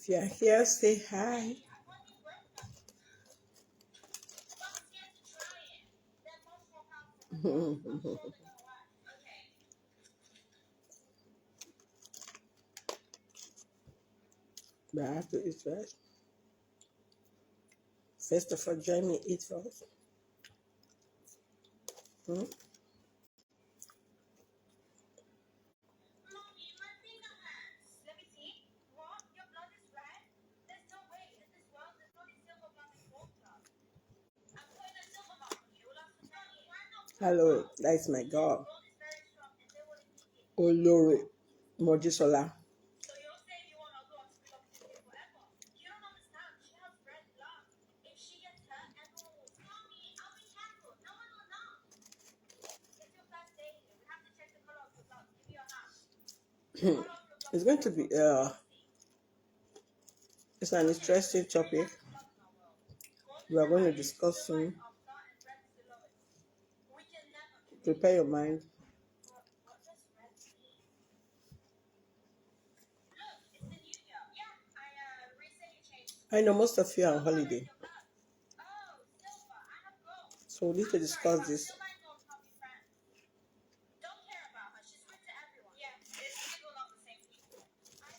If you're here, say hi. But I have to eat first. First of all, join me eat first. Hmm? Hello, that's my girl. Olori Mojisola. It's going to be it's an interesting topic. We are going to discuss soon. Prepare your mind. I know most of you are on holiday, so we need to discuss this.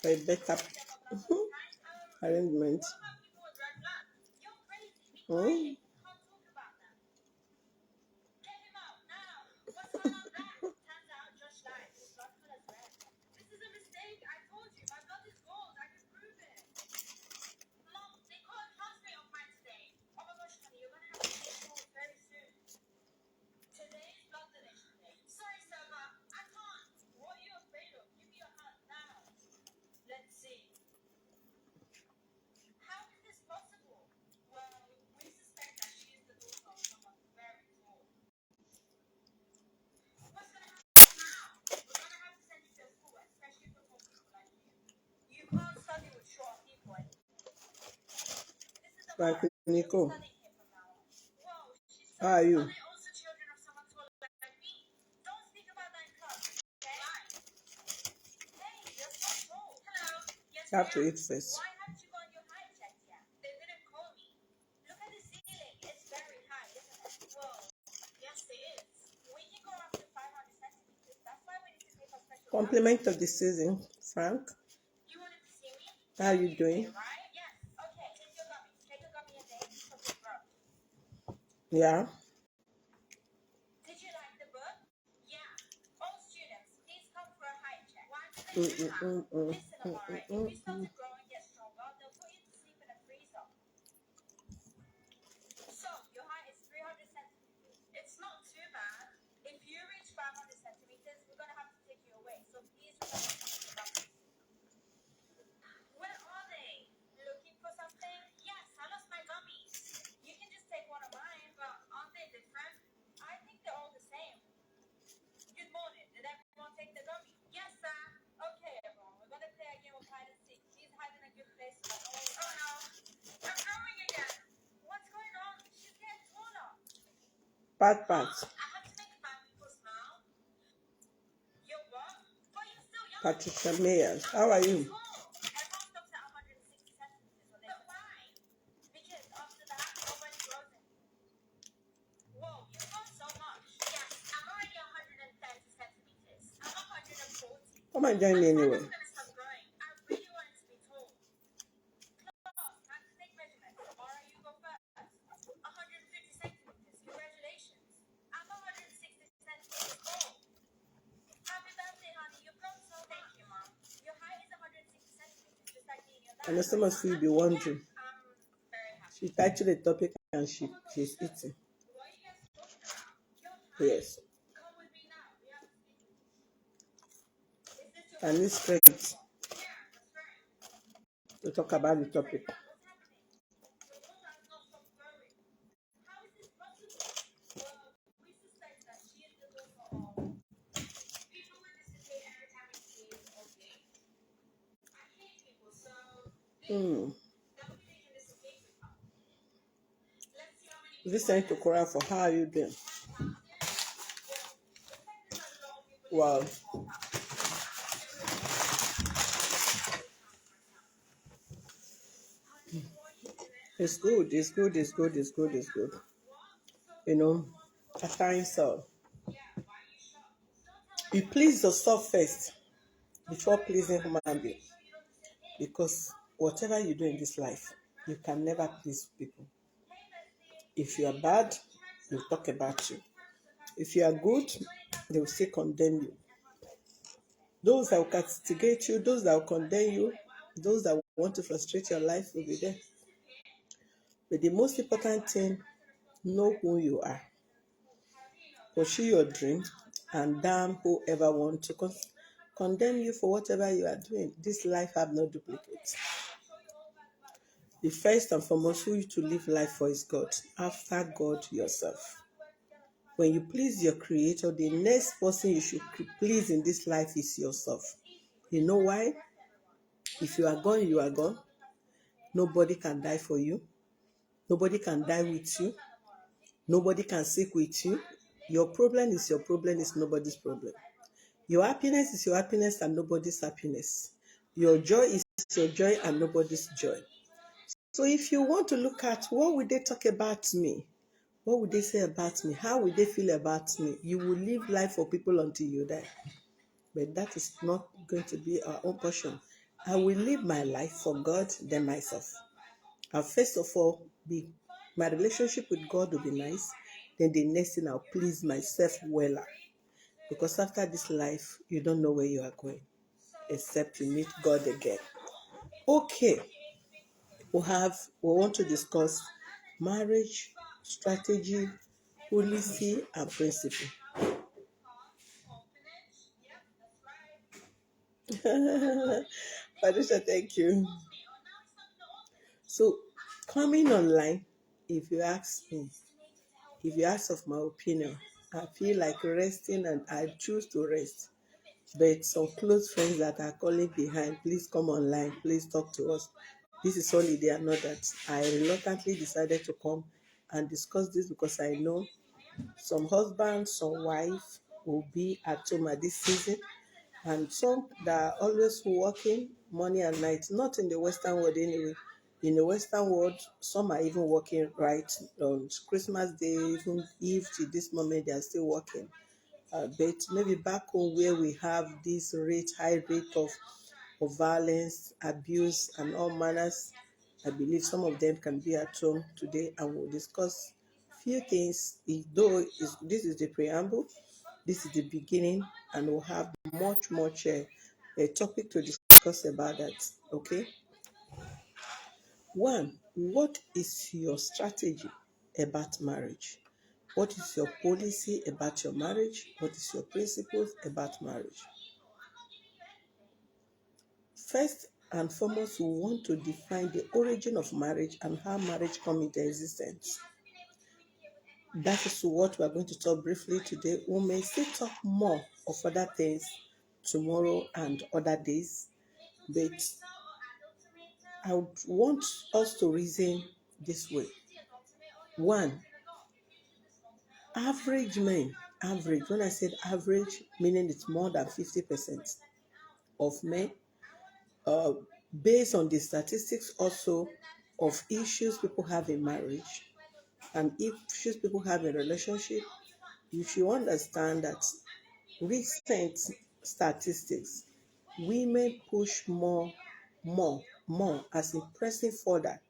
For a better arrangement. Hmm? Right, Nico. How are you? You have to eat first. Compliment of the season, Frank. How are you doing? Yeah. Pat. Patricia Mayers. How are you? Come and join me anyway. I know some of you will be wondering. She titled the topic and she's eating. Yes. And it's straight to talk about the topic. Listen to Korea for how you doing? Wow. It's good, it's good, it's good, it's good, it's good. You know, at times, you please yourself first before pleasing human being. Because whatever you do in this life, you can never please people. If you are bad, they'll talk about you. If you are good, they will still condemn you. Those that will castigate you, those that will condemn you, those that want to frustrate your life will be there. But the most important thing, know who you are. Pursue your dream and damn whoever wants to condemn you for whatever you are doing. This life have no duplicate. The first and foremost who you to live life for is God. After God, yourself. When you please your creator, the next person you should please in this life is yourself. You know why? If you are gone, you are gone. Nobody can die for you. Nobody can die with you. Nobody can sick with you. Your problem is your problem, is nobody's problem. Your happiness is your happiness and nobody's happiness. Your joy is your joy and nobody's joy. So if you want to look at what would they talk about me? What would they say about me? How would they feel about me? You will live life for people until you die. But that is not going to be our own portion. I will live my life for God, then myself. And first of all, my relationship with God will be nice. Then the next thing, I'll please myself well. Because after this life, you don't know where you are going, except you meet God again. Okay, we want to discuss marriage, strategy, policy, and principle. Patricia, thank you. So, coming online, if you ask of my opinion, I feel like resting and I choose to rest. But some close friends that are calling behind, please come online, please talk to us. This is only they are not that. I reluctantly decided to come and discuss this because I know some husbands, some wives will be at home at this season, and some that are always working morning and night, not in the Western world anyway. In the Western world, some are even working right on Christmas Day, even Eve to this moment, they are still working. But maybe back home where we have this high rate of violence, abuse, and all manners, I believe some of them can be at home today, and we'll discuss few things. This is the preamble, this is the beginning, and we'll have much a topic to discuss about that. Okay. One, what is your strategy about marriage? What is your policy about your marriage? What is your principles about marriage? First and foremost, we want to define the origin of marriage and how marriage comes into existence. That is what we are going to talk briefly today. We may still talk more of other things tomorrow and other days, but I would want us to reason this way. One, average men, when I said average, meaning it's more than 50% of men, based on the statistics also of issues people have in marriage and issues people have in relationship, you should understand that recent statistics, women push more, as in pressing further,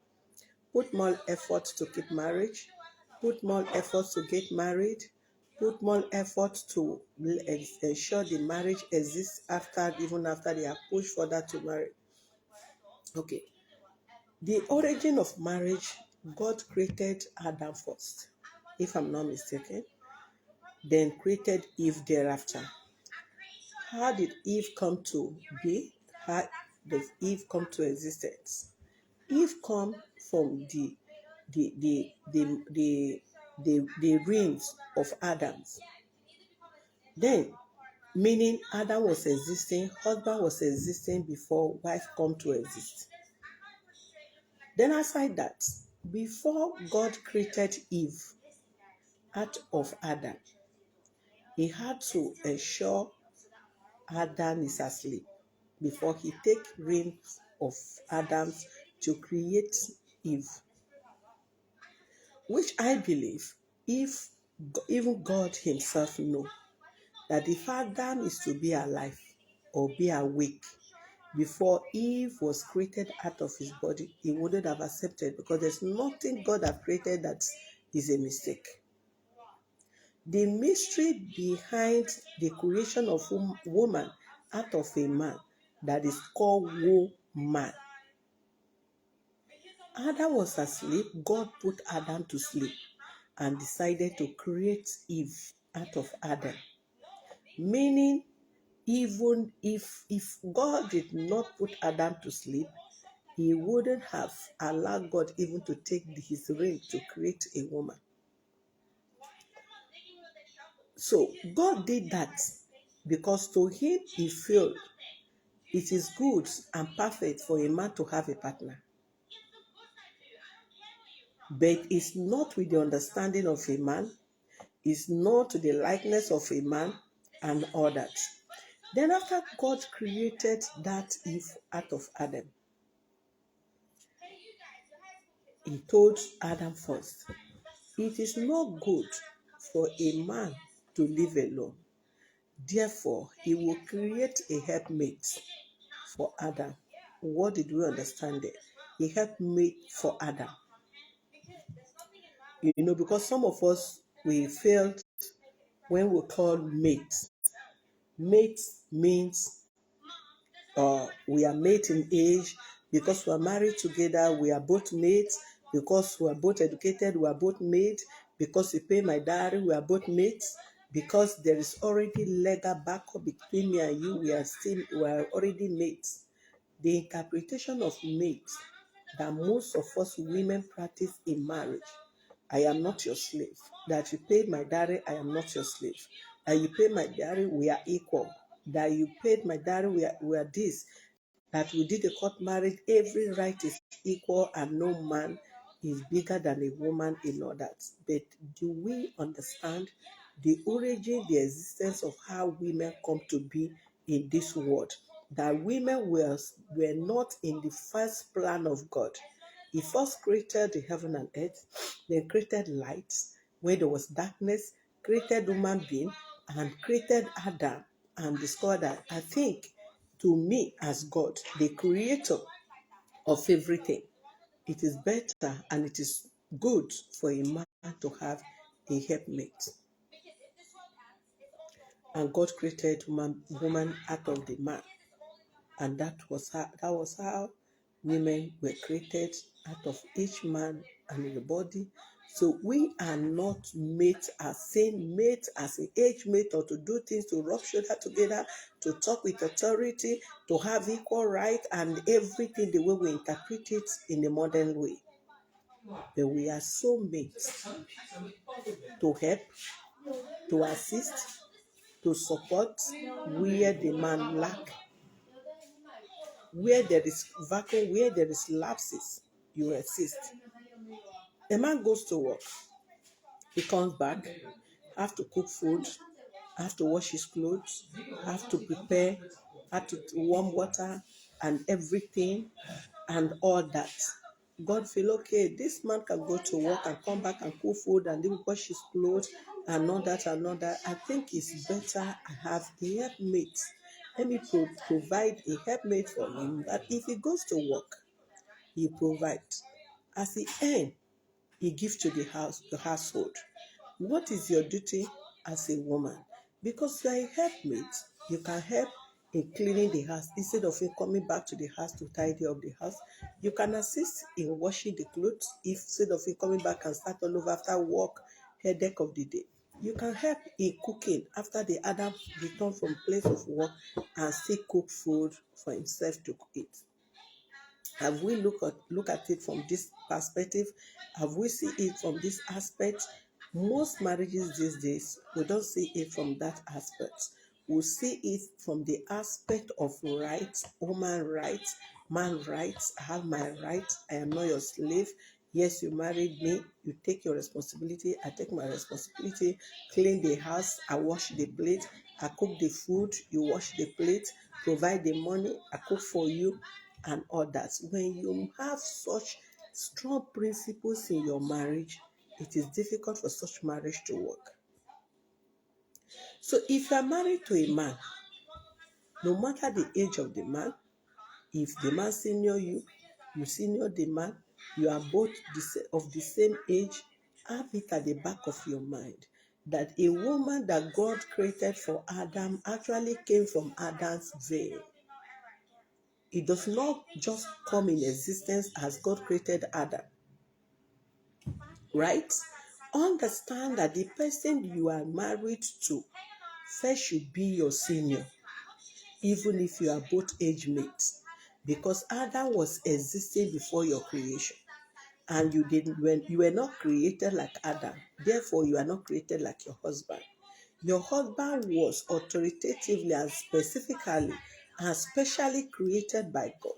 put more effort to keep marriage, put more effort to get married, put more effort to ensure the marriage exists even after they are pushed further to marry. Okay. The origin of marriage, God created Adam first, if I'm not mistaken, then created Eve thereafter. How did Eve come to be? How does Eve come to existence? Eve come from the rings of Adam's. Then, meaning Adam was existing, husband was existing before wife come to exist. Then aside that, before God created Eve out of Adam, he had to ensure Adam is asleep before he take rings of Adam to create Eve. which I believe, if even God himself know that if Adam is to be alive or be awake before Eve was created out of his body, he wouldn't have accepted, because there's nothing God have created that is a mistake. The mystery behind the creation of woman out of a man, that is called woman. Adam was asleep. God put Adam to sleep and decided to create Eve out of Adam. Meaning, even if God did not put Adam to sleep, he wouldn't have allowed God even to take his reign to create a woman. So God did that because to him he felt it is good and perfect for a man to have a partner. But it's not with the understanding of a man, it's not to the likeness of a man and all that. Then after God created that Eve out of Adam, he told Adam first, it is not good for a man to live alone. Therefore, he will create a helpmate for Adam. What did we understand there? A helpmate for Adam. Because some of us, we failed when we call mate. Mate means we are mate in age. Because we are married together, we are both mates. Because we are both educated, we are both mates. Because you pay my dowry, we are both mates. Because there is already legal backup between me and you, we are already mates. The interpretation of mate that most of us women practice in marriage: I am not your slave. That you paid my dowry, I am not your slave. That you paid my dowry, we are equal. That you paid my dowry, we are this. That we did a court marriage, every right is equal and no man is bigger than a woman in all that. But do we understand the origin, the existence of how women come to be in this world? That women were not in the first plan of God. He first created the heaven and earth, then created light where there was darkness, created human being, and created Adam, and discovered that, I think, to me as God, the creator of everything, it is better and it is good for a man to have a helpmate. And God created woman out of the man. And that was how women were created, out of each man and the body. So we are not made as same mate, as an age mate, or to do things, to rub shoulder together, to talk with authority, to have equal right and everything the way we interpret it in the modern way. But we are so made to help, to assist, to support where the man lack. Where there is vacuum, where there is lapses, you assist. A man goes to work, he comes back, have to cook food, have to wash his clothes, have to prepare, have to warm water and everything and all that. God feel, okay, this man can go to work and come back and cook food and then wash his clothes and all that and all that. I think it's better I have a helpmate. Let me provide a helpmate for him, that if he goes to work, he provides. As he earns, he gives to the household. What is your duty as a woman? Because you are a helpmate, you can help in cleaning the house. Instead of you coming back to the house to tidy up the house, you can assist in washing the clothes. Instead of you coming back and start all over after work, headache of the day, you can help in cooking after the Adam return from place of work and still cook food for himself to eat. Have we look at it from this perspective? Have we see it from this aspect? Most marriages these days, we don't see it from that aspect. We see it from the aspect of rights, woman rights, man rights. I have my rights. I am not your slave. Yes, you married me. You take your responsibility. I take my responsibility. Clean the house. I wash the plate. I cook the food. You wash the plate. Provide the money. I cook for you and others. When you have such strong principles in your marriage, it is difficult for such marriage to work. So if you are married to a man, no matter the age of the man, if the man senior you, you senior the man, you are both of the same age, have it at the back of your mind that a woman that God created for Adam actually came from Adam's vein. It does not just come in existence as God created Adam. Right? Understand that the person you are married to first should be your senior, even if you are both age mates. Because Adam was existing before your creation. And you were not created like Adam. Therefore, you are not created like your husband. Your husband was authoritatively and specifically and specially created by God.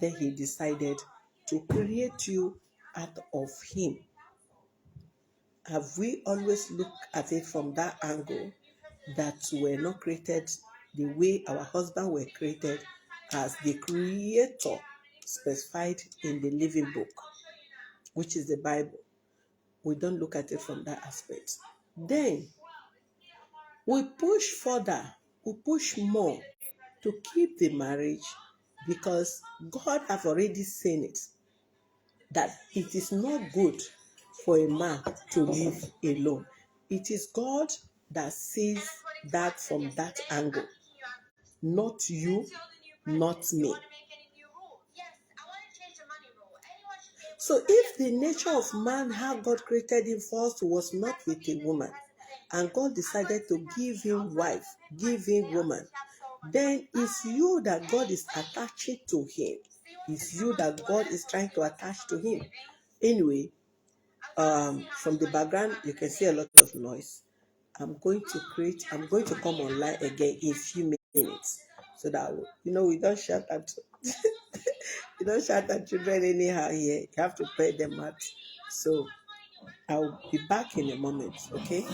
Then he decided to create you out of him. Have we always looked at it from that angle, that we're not created the way our husband were created as the creator specified in the living book, which is the Bible? We don't look at it from that aspect. Then we push further, we push more to keep the marriage, because God have already seen it, that it is not good for a man to live alone. It is God that sees that from that angle, not you, not me. So if the nature of man, how God created him first, was not with a woman, and God decided to give him wife, give him woman, then it's you that God is attaching to him. It's you that God is trying to attach to him. Anyway, from the background, you can see a lot of noise. I'm going to come online again in a few minutes, so that, we don't shout at you don't shout at children anyhow here. You have to pay them out. So I'll be back in a moment, okay?